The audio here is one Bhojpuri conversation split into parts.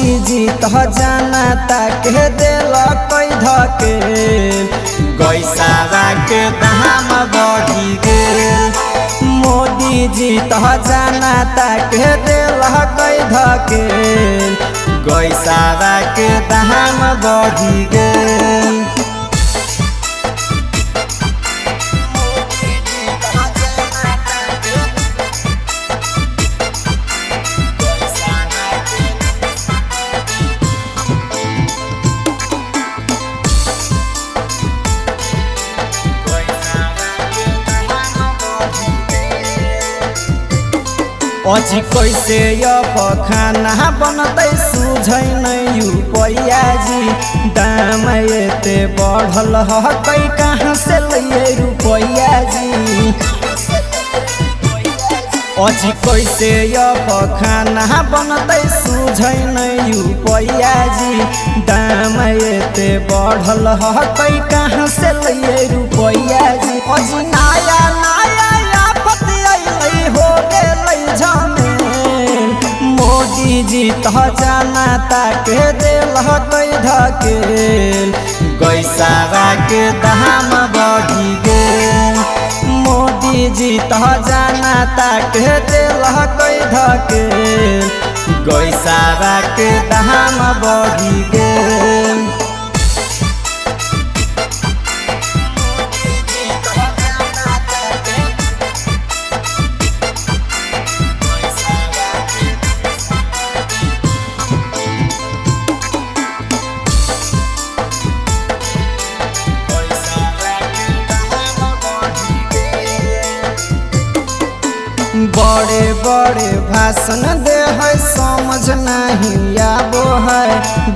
मोदी जी तो जनता के दिल कोई धके गैसावा के दाम बढ़ी गेल। मोदी जी तो जनता के दिल कोई धके गैसावा के दाम बढ़ी गेल। अजी कैसे खाना बनते सूझे नहीं रुपया जी, दाम एते बढ़ल है कहाँ से लिए रुपया जी। अजी कैसे खाना बनते सूझे नहीं रुपया जी, दाम एते बढ़ल है कहाँ से लिए रुपया जी। अजी नया नया आफत अइले हो गेलै झमेल। मोदी जी तो जनता के दिल कोई धकेल गैसावा के दाम बढ़ी गेल। मोदी जी तो जनता के दिल कोई धकेल गैसावा के दाम बढ़ी गेल। बड़े बड़े भाषण दे है समझ नहीं आबो है,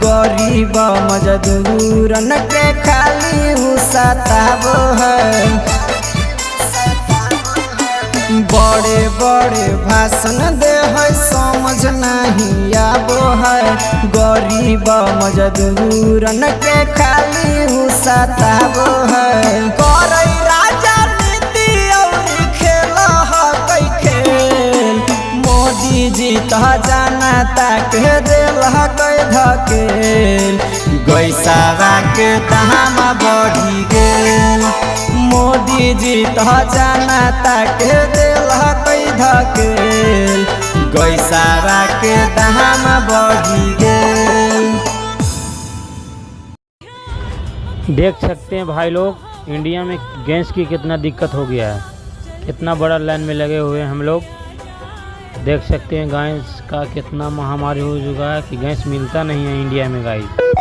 गरीब मजदूरन के खाली सताबो है। बड़े बड़े भाषण दे है समझ नहीं आबो है, गरीब मजदूरन के खाली सताबो है। करे राजनीति और खेल खेल। मोदी जी तो जनता के दिल कोई धकेल गैसावा के दाम बढ़ी गेल। मोदी जी तो जनता के दिल कोई धकेल गैसावा के दाम बढ़ी गेल। देख सकते हैं भाई लोग, इंडिया में गैस की कितना दिक्कत हो गया है, कितना बड़ा लाइन में लगे हुए हैं हम लोग। देख सकते हैं गैस का कितना महामारी हो चुका है कि गैस मिलता नहीं है इंडिया में गाइस।